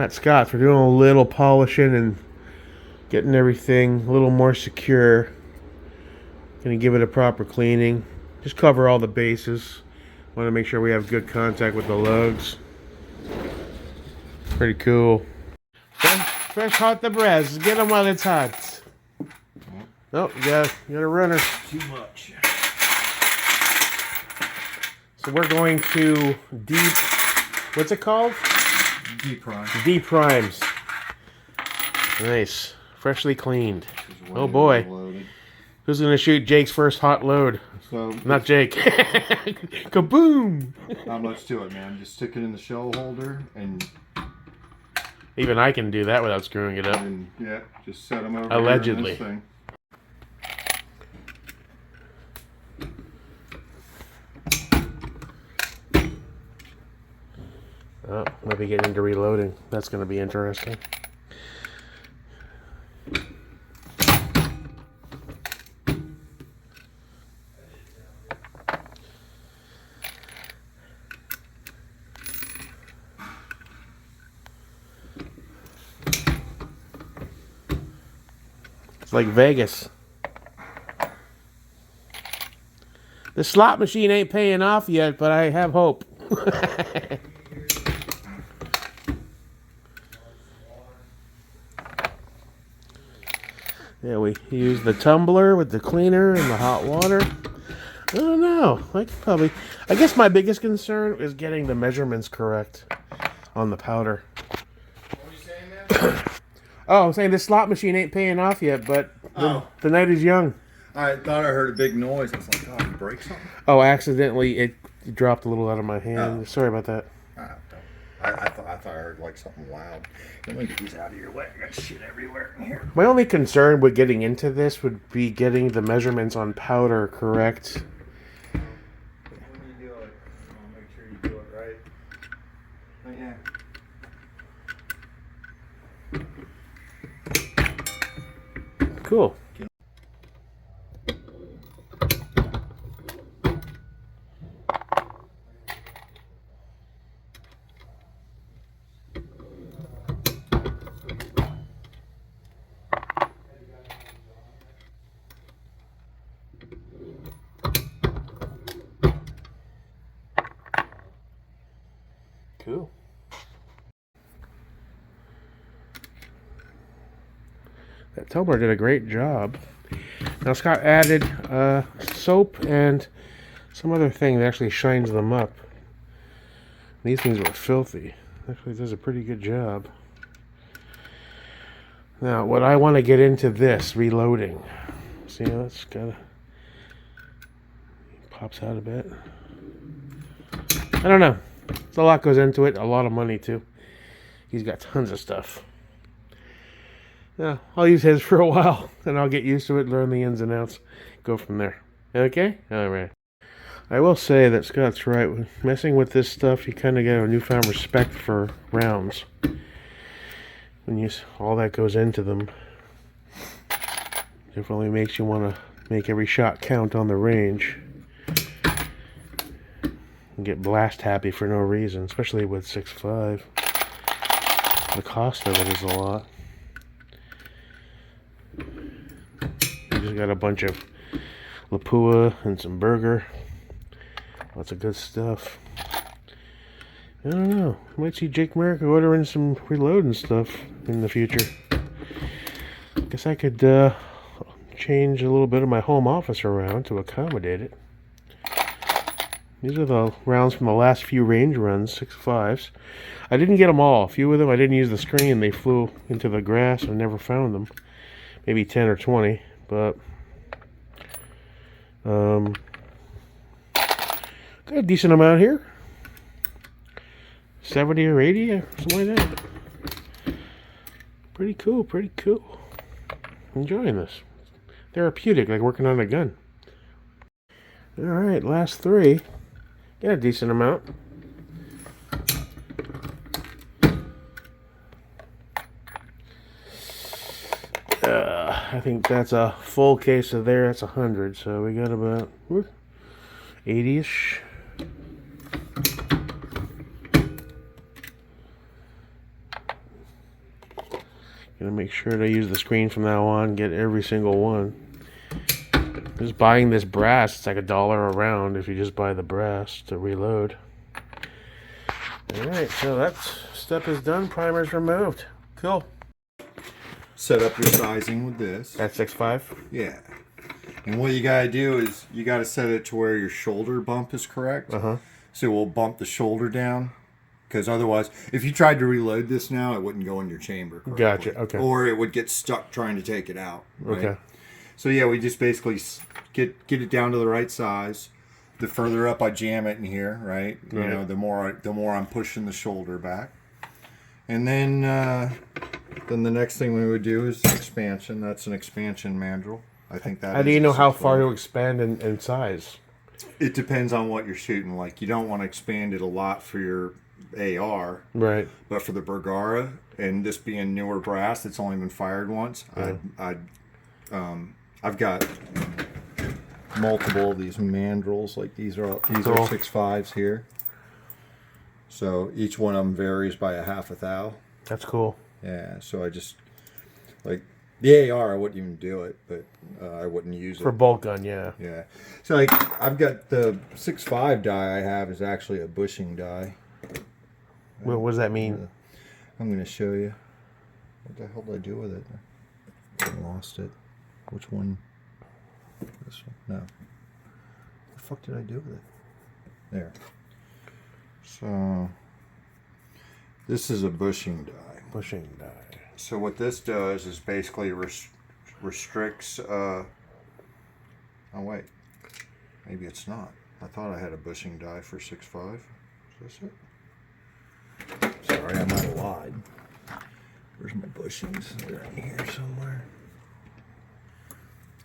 I'm at Scott's. We're doing a little polishing and getting everything a little more secure. Gonna give it a proper cleaning. Just cover all the bases. Want to make sure we have good contact with the lugs. Pretty cool. Fresh hot the breads. Get them while it's hot. Oh, you got a runner. Too much. So we're going to deep. What's it called? Deprime. Deprimes. Nice. Freshly cleaned. Oh boy. Who's going to shoot Jake's first hot load? So not Jake. Kaboom! Not much to it, man. Just stick it in the shell holder and... Even I can do that without screwing it up. And, yeah, just set them over allegedly. here in this thing. Oh, maybe get into reloading. That's going to be interesting. It's like Vegas. The slot machine ain't paying off yet, but I have hope. Yeah, we use the tumbler with the cleaner and the hot water. I don't know. I guess my biggest concern is getting the measurements correct on the powder. What were you saying, man? Oh, I'm saying this slot machine ain't paying off yet, but the night is young. I thought I heard a big noise. I was like, oh, did you break something? Oh, accidentally, it dropped a little out of my hand. Oh. Sorry about that. I thought I heard like something loud. Let me get these out of your way. I got shit everywhere in here. My only concern with getting into this would be getting the measurements on powder correct. When you do it, I'll make sure you do it right. But yeah. Cool. Cool. That tumbler did a great job. Now Scott added soap and some other thing that actually shines them up. These things were filthy. Actually does a pretty good job. Now what I want to get into this reloading. See how that's gotta pops out a bit. I don't know. There's a lot goes into it. A lot of money too. He's got tons of stuff. Yeah, I'll use his for a while, and I'll get used to it, learn the ins and outs, go from there. Okay? Alright. I will say that Scott's right. When messing with this stuff, you kind of get a newfound respect for rounds. When all that goes into them. Definitely makes you want to make every shot count on the range. And get blast happy for no reason, especially with 6.5. The cost of it is a lot. I just got a bunch of Lapua and some burger. Lots of good stuff. I don't know. I might see Jake Merica ordering some reloading stuff in the future. Guess I could change a little bit of my home office around to accommodate it. These are the rounds from the last few range runs, 6.5s. I didn't get them all. A few of them I didn't use the screen. They flew into the grass and never found them. Maybe 10 or 20, but got a decent amount here. 70 or 80 or something like that. Pretty cool, pretty cool. Enjoying this. Therapeutic, like working on a gun. Alright, last three. Got a decent amount. I think that's a full case of there. That's 100. So we got about 80-ish. Gonna make sure to use the screen from now on. Get every single one. Just buying this brass, it's like $1 a round if you just buy the brass to reload. Alright, so that step is done. Primer's removed. Cool. Set up your sizing with this. That's 6.5? Yeah. And what you gotta do is you gotta set it to where your shoulder bump is correct. So we'll bump the shoulder down. Because otherwise, if you tried to reload this now, it wouldn't go in your chamber correctly. Gotcha, okay. Or it would get stuck trying to take it out. Right? Okay. So yeah, we just basically get it down to the right size. The further up I jam it in here, right? You know, the more I'm pushing the shoulder back. And then the next thing we would do is expansion. That's an expansion mandrel. I think that. How do you know how far to expand in size? It depends on what you're shooting. Like, you don't want to expand it a lot for your AR, right? But for the Bergara, and this being newer brass that's only been fired once, I've got multiple of these mandrels. Like these are 6.5s here. So each one of them varies by a half a thou. That's cool. Yeah. So I just like the AR. I wouldn't even do it, but I wouldn't use it for bolt gun. Yeah. Yeah. So like I've got the 6.5 die I have is actually a bushing die. What does that mean? I'm going to show you. What the hell did I do with it? I lost it. Which one? This one? No. What the fuck did I do with it? There. So, this is a bushing die. Bushing die. So what this does is basically restricts... oh, wait. Maybe it's not. I thought I had a bushing die for 6.5. Is this it? Sorry, I might have lied. Where's my bushings? They're in here somewhere.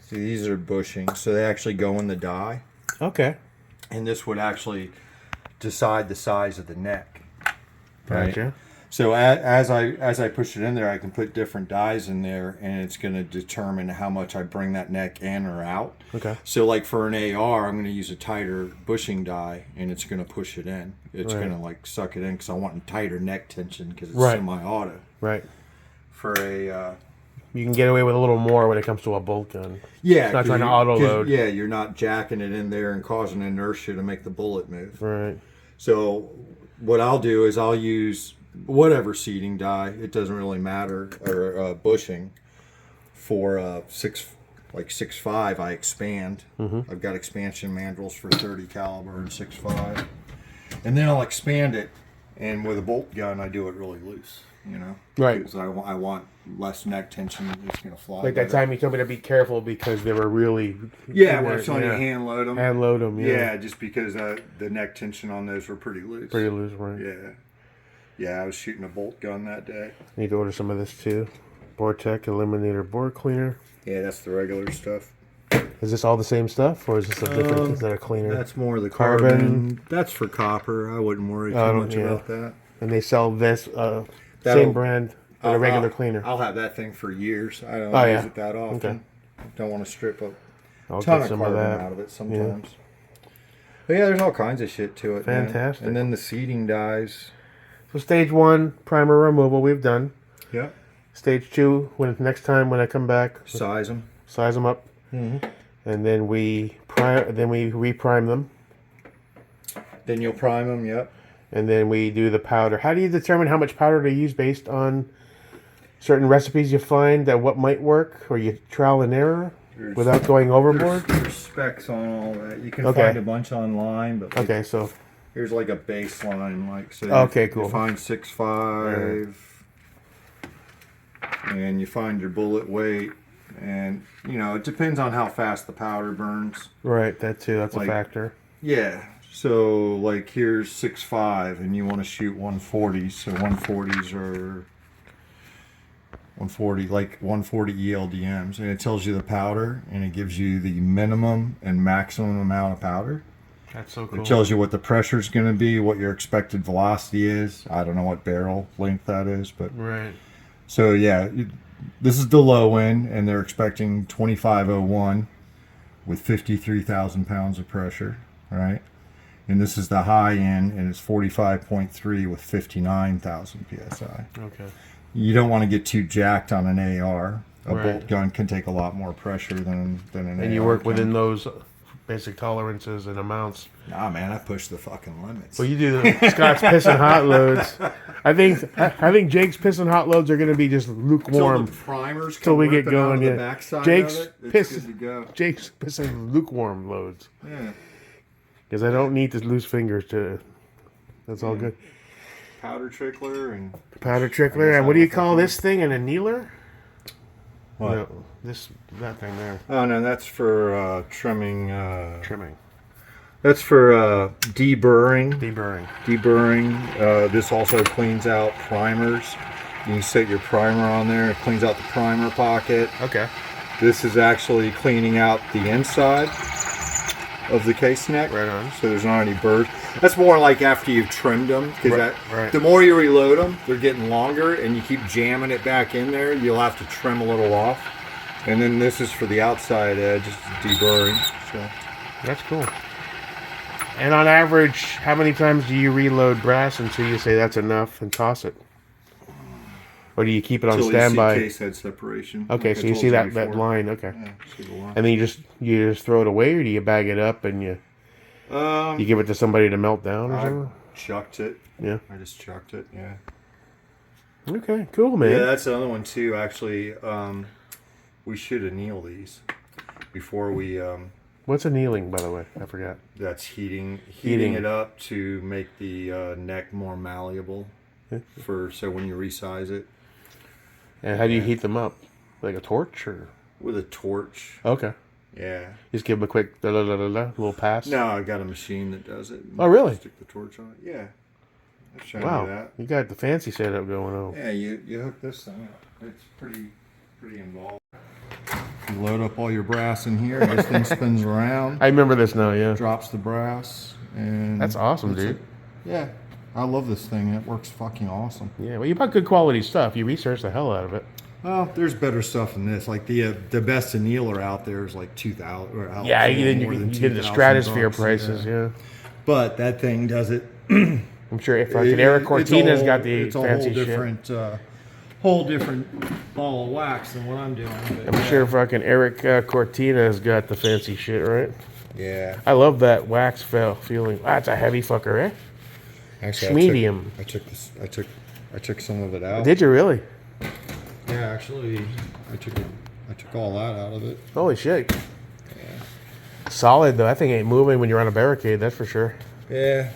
See, these are bushings, so they actually go in the die. Okay. And this would actually decide the size of the neck. Right? Gotcha. So as I push it in there, I can put different dies in there, and it's going to determine how much I bring that neck in or out. Okay. So like for an AR, I'm going to use a tighter bushing die, and it's going to push it in. It's going to like suck it in because I want a tighter neck tension because it's semi-auto. Right. For a... you can get away with a little more when it comes to a bolt gun. Yeah. It's not trying to auto-load. Yeah, you're not jacking it in there and causing inertia to make the bullet move. Right. So what I'll do is I'll use... whatever seating die, it doesn't really matter, or bushing. For 6.5, I expand. I've got expansion mandrels for 30 caliber and 6.5, and then I'll expand it. And with a bolt gun, I do it really loose, you know, right? Because I want less neck tension. It's gonna fly. Like that time you told me to be careful because they were really when I saw you hand load them. Hand load them, yeah. Just because the neck tension on those were pretty loose. Pretty loose, right? Yeah. Yeah, I was shooting a bolt gun that day. Need to order some of this too. Vortec Eliminator Bore Cleaner. Yeah, that's the regular stuff. Is this all the same stuff, or is this a different? Is that a cleaner? That's more the carbon. That's for copper. I wouldn't worry too much about that. And they sell this same brand, but a regular cleaner. I'll have that thing for years. I don't use it that often. Okay. Don't want to strip a ton of carbon out of it sometimes. Yeah. But yeah, there's all kinds of shit to it. Fantastic. Man. And then the seating dies. So stage 1, primer removal, we've done. Yep. Stage 2, next time when I come back, size them up, and then we reprime them. Then you'll prime them. Yep. And then we do the powder. How do you determine how much powder to use based on certain recipes you find that what might work, or you trial and error without going overboard? There's specs on all that. You can find a bunch online, but so here's like a baseline, like so. Cool. You find 6.5, and you find your bullet weight, and you know it depends on how fast the powder burns. Right, that too. That's a factor. Yeah. So like here's 6.5, and you want to shoot 140. So 140s are 140, like 140 ELDMs, and it tells you the powder, and it gives you the minimum and maximum amount of powder. That's so cool. It tells you what the pressure is going to be, what your expected velocity is. I don't know what barrel length that is, but right. So yeah, this is the low end, and they're expecting 2501 with 53,000 pounds of pressure, right? And this is the high end, and it's 45.3 with 59,000 psi. Okay. You don't want to get too jacked on an AR. A Right. bolt gun can take a lot more pressure than an AR. And you work can. within those basic tolerances and amounts. Nah, man, I push the fucking limits. Well, you do the Scott's pissing hot loads. I think Jake's pissing hot loads are going to be just lukewarm. Until the primers Till we get ripping going, out of yeah. the backside Jake's of it, it's piss- good to go. Jake's pissing lukewarm loads. Yeah. Because I don't need to loose fingers to. That's all good. Powder trickler and Powder trickler. And what do you call this thing? An annealer? what? No, that thing there. Oh no, that's for trimming. Trimming. That's for deburring. Deburring. Deburring. This also cleans out primers. You can set your primer on there. It cleans out the primer pocket. Okay. This is actually cleaning out the inside of the case neck. Right on. So there's not any burrs. That's more like after you've trimmed them. Because Right. the more you reload them, they're getting longer, and you keep jamming it back in there, you'll have to trim a little off. And then this is for the outside edge, deburring. So. That's cool. And on average, how many times do you reload brass until you say that's enough and toss it? Or do you keep it on Until standby? you see case head separation. Okay, like so I you told see that before. line. Okay. Yeah, see the line. And then you just throw it away, or do you bag it up and you give it to somebody to melt down or I something? chucked it. Yeah. I just chucked it. Yeah. Okay, cool, man. Yeah, that's another one too. Actually, we should anneal these before we. What's annealing, by the way? I forgot. That's heating Heating. it up to make the neck more malleable. So when you resize it And how do you heat them up? Like a torch or? with a torch. Okay. Yeah. Just give them a quick little pass. No, I got a machine that does it. Oh, really? Stick the torch on it. Yeah. I'll show you Wow, that. you got the fancy setup going on. Yeah, you hook this thing up. It's pretty involved. You load up all your brass in here. This thing spins around, I remember this now. Yeah. drops the brass, and That's awesome, that's dude. it. Yeah, I love this thing. It works fucking awesome. Yeah. Well, you bought good quality stuff. You researched the hell out of it. Well, there's better stuff than this. Like the best annealer out there is like 2,000. Yeah, you get the stratosphere $2,000, prices. Yeah. But that thing does it. I'm sure if fucking Eric Cortina's got the it's a fancy whole different ball of wax than what I'm doing. But I'm sure fucking Eric Cortina's got the fancy shit, right? Yeah. I love that wax feeling. That's a heavy fucker, eh? Actually, Medium. I took some of it out. Did you really? Yeah, actually, I took all that out of it. Holy shit. Solid though. That thing ain't moving when you're on a barricade. That's for sure. Yeah.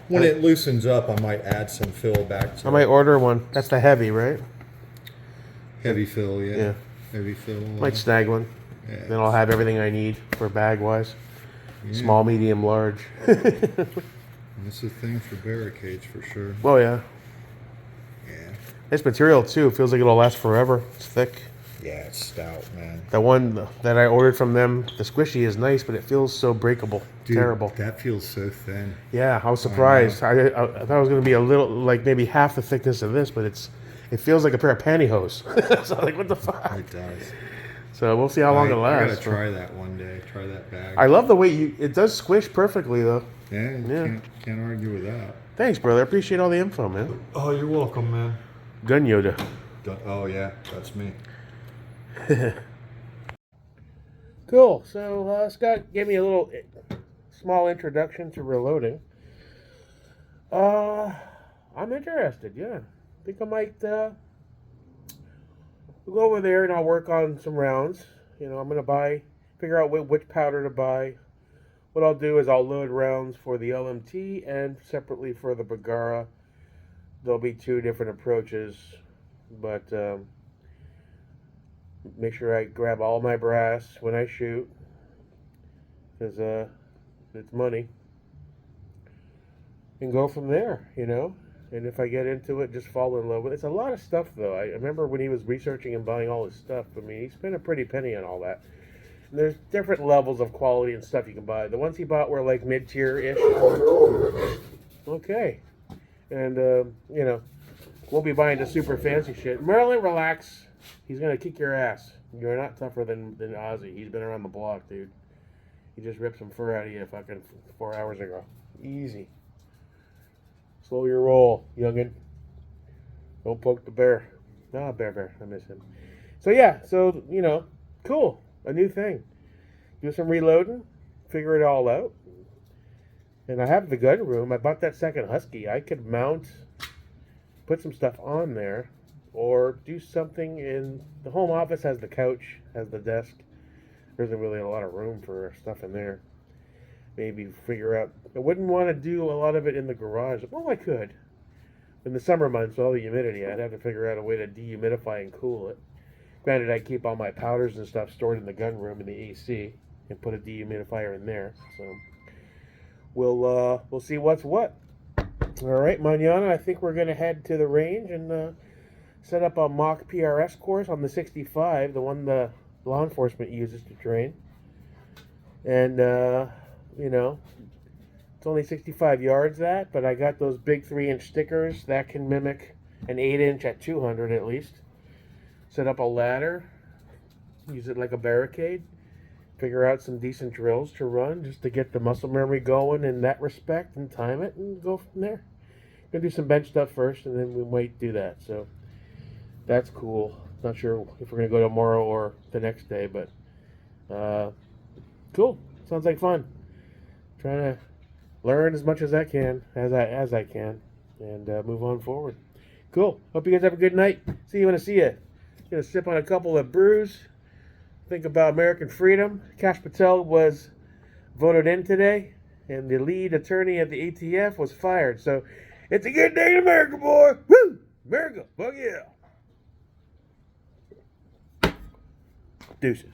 When it loosens up, I might add some fill back to I might order one. That's the heavy, right? heavy fill. Yeah. Yeah. Heavy fill. Might snag one. Yeah. Then I'll have everything I need for bag wise. Small, medium, large. This is a thing for barricades for sure. Oh yeah. Yeah. This material too feels like it'll last forever. It's thick. Yeah, it's stout, man. The one that I ordered from them, the squishy is nice, but it feels so breakable. Dude, Terrible. That feels so thin. Yeah, I was surprised. I thought it was going to be a little, like maybe half the thickness of this, but it feels like a pair of pantyhose. So I'm like, what the fuck? It does. So we'll see how long it I lasts. gotta try that one day. Try that bag. I love the way it does squish perfectly though. Yeah, Yeah. Can't argue with that. Thanks, brother. I appreciate all the info, man. Oh, you're welcome, man. Gun Yoda. Oh yeah, that's me. Cool. So Scott gave me a little small introduction to reloading. I'm interested. Yeah, I think I might we'll go over there and I'll work on some rounds. You know, I'm gonna figure out which powder to buy. What I'll do is I'll load rounds for the LMT and separately for the Bergara. There'll be two different approaches, but make sure I grab all my brass when I shoot, because it's money, and go from there, you know. And if I get into it, just fall in love with it. It's a lot of stuff, though. I remember when he was researching and buying all his stuff. I mean, he spent a pretty penny on all that. And there's different levels of quality and stuff you can buy. The ones he bought were like mid-tier-ish. Okay. And, you know, won't be buying the super fancy shit. Merlin, relax. He's going to kick your ass. You're not tougher than Ozzy. He's been around the block, dude. He just ripped some fur out of you fucking 4 hours ago. Easy. Slow your roll, youngin'. Don't poke the bear. Ah, bear. I miss him. So yeah, so cool. A new thing. Do some reloading, figure it all out. And I have the gun room. I bought that second Husky. I could mount, put some stuff on there, or do something in the home office. Has the couch, has the desk. There isn't really a lot of room for stuff in there. Maybe figure out. I wouldn't want to do a lot of it in the garage. Well, I could. In the summer months, with all the humidity, I'd have to figure out a way to dehumidify and cool it. Granted, I keep all my powders and stuff stored in the gun room in the AC and put a dehumidifier in there. So we'll see what's what. All right, Manana, I think we're gonna head to the range and set up a mock PRS course on the 65, the one the law enforcement uses to train. And it's only 65 yards that, but I got those big 3-inch stickers that can mimic an 8-inch at 200 at least. Set up a ladder, use it like a barricade, figure out some decent drills to run just to get the muscle memory going in that respect and time it and go from there. Gonna do some bench stuff first and then we might do that. So that's cool. Not sure if we're gonna go tomorrow or the next day, but cool. Sounds like fun. Trying to learn as much as I can, as I can, and move on forward. Cool. Hope you guys have a good night. See you when I see you. Gonna sip on a couple of brews. Think about American freedom. Kash Patel was voted in today, and the lead attorney at the ATF was fired. So it's a good day in America, boy. Woo! America. Fuck yeah. Deuces.